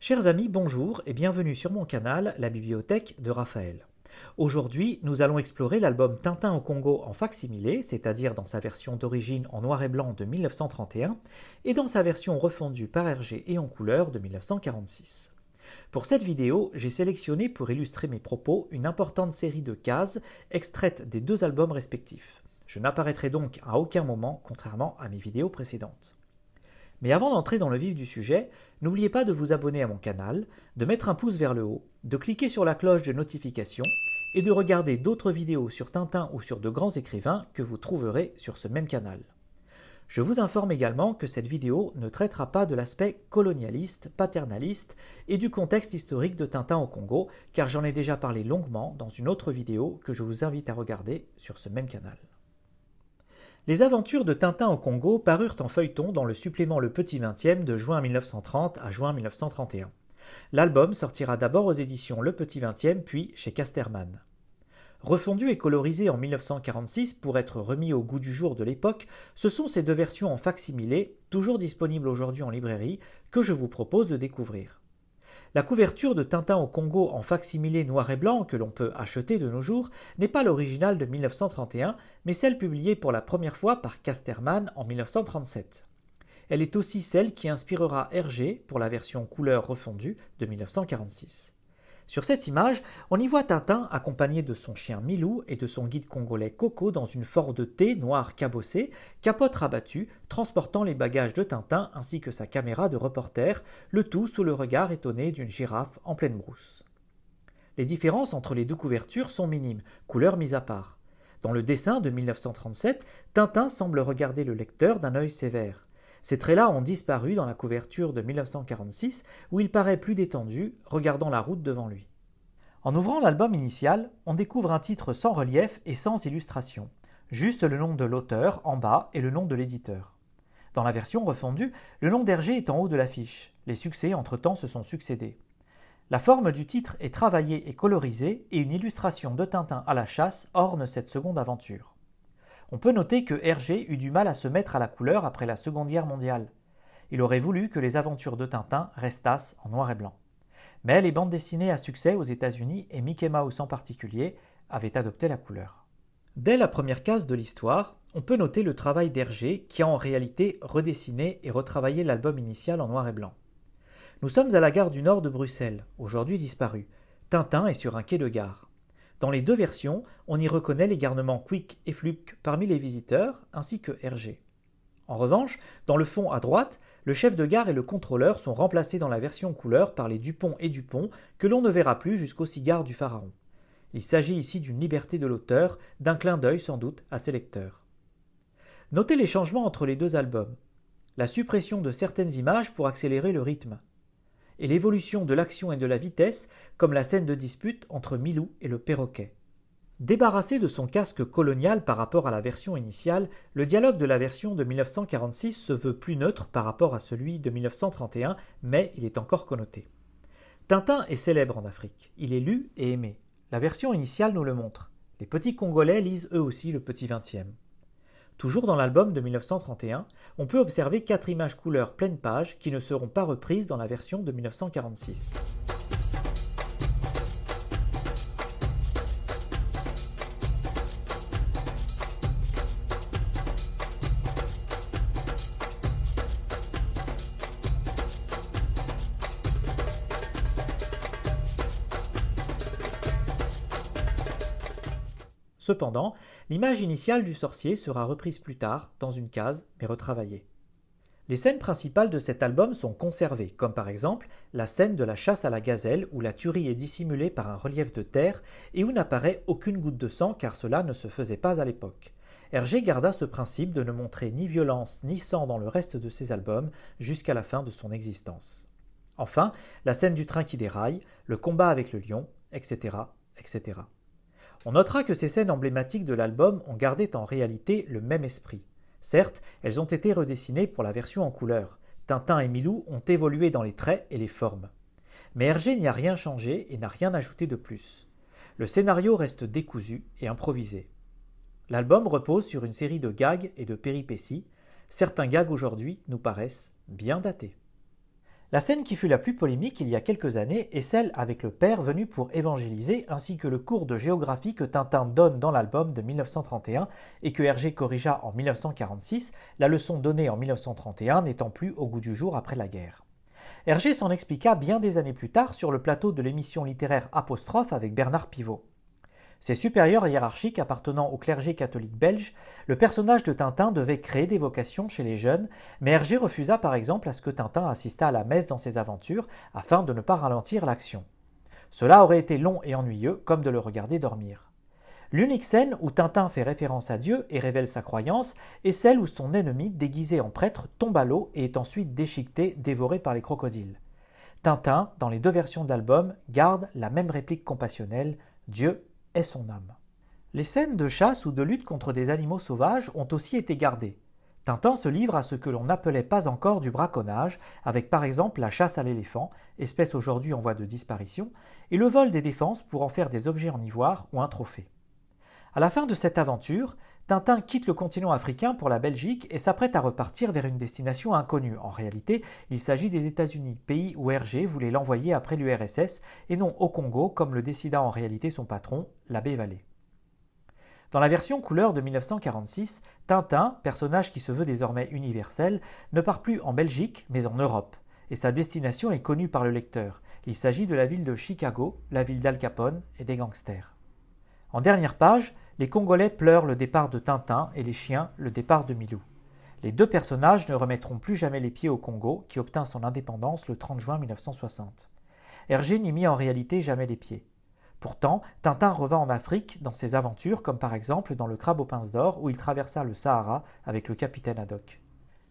Chers amis, bonjour et bienvenue sur mon canal, la bibliothèque de Raphaël. Aujourd'hui, nous allons explorer l'album Tintin au Congo en fac-similé, c'est-à-dire dans sa version d'origine en noir et blanc de 1931 et dans sa version refondue par Hergé et en couleur de 1946. Pour cette vidéo, j'ai sélectionné pour illustrer mes propos une importante série de cases extraites des deux albums respectifs. Je n'apparaîtrai donc à aucun moment, contrairement à mes vidéos précédentes. Mais avant d'entrer dans le vif du sujet, n'oubliez pas de vous abonner à mon canal, de mettre un pouce vers le haut, de cliquer sur la cloche de notification et de regarder d'autres vidéos sur Tintin ou sur de grands écrivains que vous trouverez sur ce même canal. Je vous informe également que cette vidéo ne traitera pas de l'aspect colonialiste, paternaliste et du contexte historique de Tintin au Congo, car j'en ai déjà parlé longuement dans une autre vidéo que je vous invite à regarder sur ce même canal. Les aventures de Tintin au Congo parurent en feuilleton dans le supplément Le Petit 20e de juin 1930 à juin 1931. L'album sortira d'abord aux éditions Le Petit 20e puis chez Casterman. Refondu et colorisé en 1946 pour être remis au goût du jour de l'époque, ce sont ces deux versions en fac-similé, toujours disponibles aujourd'hui en librairie, que je vous propose de découvrir. La couverture de Tintin au Congo en fac-similé noir et blanc que l'on peut acheter de nos jours n'est pas l'original de 1931, mais celle publiée pour la première fois par Casterman en 1937. Elle est aussi celle qui inspirera Hergé pour la version couleur refondue de 1946. Sur cette image, on y voit Tintin accompagné de son chien Milou et de son guide congolais Coco dans une Ford T noire cabossée, capote rabattue, transportant les bagages de Tintin ainsi que sa caméra de reporter, le tout sous le regard étonné d'une girafe en pleine brousse. Les différences entre les deux couvertures sont minimes, couleurs mises à part. Dans le dessin de 1937, Tintin semble regarder le lecteur d'un œil sévère. Ces traits-là ont disparu dans la couverture de 1946 où il paraît plus détendu, regardant la route devant lui. En ouvrant l'album initial, on découvre un titre sans relief et sans illustration, juste le nom de l'auteur en bas et le nom de l'éditeur. Dans la version refondue, le nom d'Hergé est en haut de l'affiche. Les succès entre-temps se sont succédés. La forme du titre est travaillée et colorisée et une illustration de Tintin à la chasse orne cette seconde aventure. On peut noter que Hergé eut du mal à se mettre à la couleur après la Seconde Guerre mondiale. Il aurait voulu que les aventures de Tintin restassent en noir et blanc. Mais les bandes dessinées à succès aux États-Unis, et Mickey Mouse en particulier, avaient adopté la couleur. Dès la première case de l'histoire, on peut noter le travail d'Hergé qui a en réalité redessiné et retravaillé l'album initial en noir et blanc. Nous sommes à la gare du Nord de Bruxelles, aujourd'hui disparue. Tintin est sur un quai de gare. Dans les deux versions, on y reconnaît les garnements Quick et Fluke parmi les visiteurs, ainsi que Hergé. En revanche, dans le fond à droite, le chef de gare et le contrôleur sont remplacés dans la version couleur par les Dupont et Dupont que l'on ne verra plus jusqu'au cigare du pharaon. Il s'agit ici d'une liberté de l'auteur, d'un clin d'œil sans doute à ses lecteurs. Notez les changements entre les deux albums. La suppression de certaines images pour accélérer le rythme. Et l'évolution de l'action et de la vitesse, comme la scène de dispute entre Milou et le perroquet. Débarrassé de son casque colonial par rapport à la version initiale, le dialogue de la version de 1946 se veut plus neutre par rapport à celui de 1931, mais il est encore connoté. Tintin est célèbre en Afrique, il est lu et aimé. La version initiale nous le montre. Les petits Congolais lisent eux aussi le Petit 20e. Toujours dans l'album de 1931, on peut observer 4 images couleur pleine page qui ne seront pas reprises dans la version de 1946. Cependant, l'image initiale du sorcier sera reprise plus tard, dans une case, mais retravaillée. Les scènes principales de cet album sont conservées, comme par exemple la scène de la chasse à la gazelle où la tuerie est dissimulée par un relief de terre et où n'apparaît aucune goutte de sang car cela ne se faisait pas à l'époque. Hergé garda ce principe de ne montrer ni violence ni sang dans le reste de ses albums jusqu'à la fin de son existence. Enfin, la scène du train qui déraille, le combat avec le lion, etc., etc. On notera que ces scènes emblématiques de l'album ont gardé en réalité le même esprit. Certes, elles ont été redessinées pour la version en couleur. Tintin et Milou ont évolué dans les traits et les formes. Mais Hergé n'y a rien changé et n'a rien ajouté de plus. Le scénario reste décousu et improvisé. L'album repose sur une série de gags et de péripéties. Certains gags aujourd'hui nous paraissent bien datés. La scène qui fut la plus polémique il y a quelques années est celle avec le père venu pour évangéliser ainsi que le cours de géographie que Tintin donne dans l'album de 1931 et que Hergé corrigea en 1946, la leçon donnée en 1931 n'étant plus au goût du jour après la guerre. Hergé s'en expliqua bien des années plus tard sur le plateau de l'émission littéraire Apostrophe avec Bernard Pivot. Ses supérieurs hiérarchiques appartenant au clergé catholique belge, le personnage de Tintin devait créer des vocations chez les jeunes, mais Hergé refusa par exemple à ce que Tintin assistât à la messe dans ses aventures afin de ne pas ralentir l'action. Cela aurait été long et ennuyeux comme de le regarder dormir. L'unique scène où Tintin fait référence à Dieu et révèle sa croyance est celle où son ennemi, déguisé en prêtre, tombe à l'eau et est ensuite déchiqueté, dévoré par les crocodiles. Tintin, dans les deux versions de l'album, garde la même réplique compassionnelle « Dieu est son âme ». Les scènes de chasse ou de lutte contre des animaux sauvages ont aussi été gardées. Tintin se livre à ce que l'on n'appelait pas encore du braconnage, avec par exemple la chasse à l'éléphant, espèce aujourd'hui en voie de disparition, et le vol des défenses pour en faire des objets en ivoire ou un trophée. À la fin de cette aventure, Tintin quitte le continent africain pour la Belgique et s'apprête à repartir vers une destination inconnue. En réalité, il s'agit des États-Unis, pays où Hergé voulait l'envoyer après l'URSS et non au Congo, comme le décida en réalité son patron, l'abbé Vallée. Dans la version couleur de 1946, Tintin, personnage qui se veut désormais universel, ne part plus en Belgique, mais en Europe. Et sa destination est connue par le lecteur. Il s'agit de la ville de Chicago, la ville d'Al Capone et des gangsters. En dernière page, les Congolais pleurent le départ de Tintin et les chiens le départ de Milou. Les deux personnages ne remettront plus jamais les pieds au Congo, qui obtint son indépendance le 30 juin 1960. Hergé n'y mit en réalité jamais les pieds. Pourtant, Tintin revint en Afrique dans ses aventures, comme par exemple dans Le Crabe aux pinces d'or, où il traversa le Sahara avec le capitaine Haddock.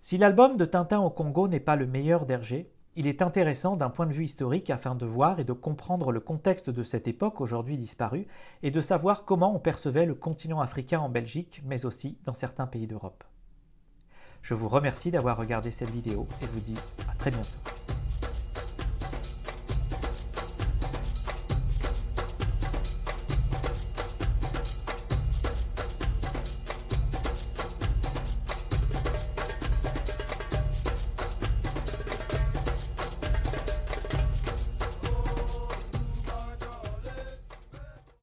Si l'album de Tintin au Congo n'est pas le meilleur d'Hergé, il est intéressant d'un point de vue historique afin de voir et de comprendre le contexte de cette époque aujourd'hui disparue et de savoir comment on percevait le continent africain en Belgique, mais aussi dans certains pays d'Europe. Je vous remercie d'avoir regardé cette vidéo et vous dis à très bientôt.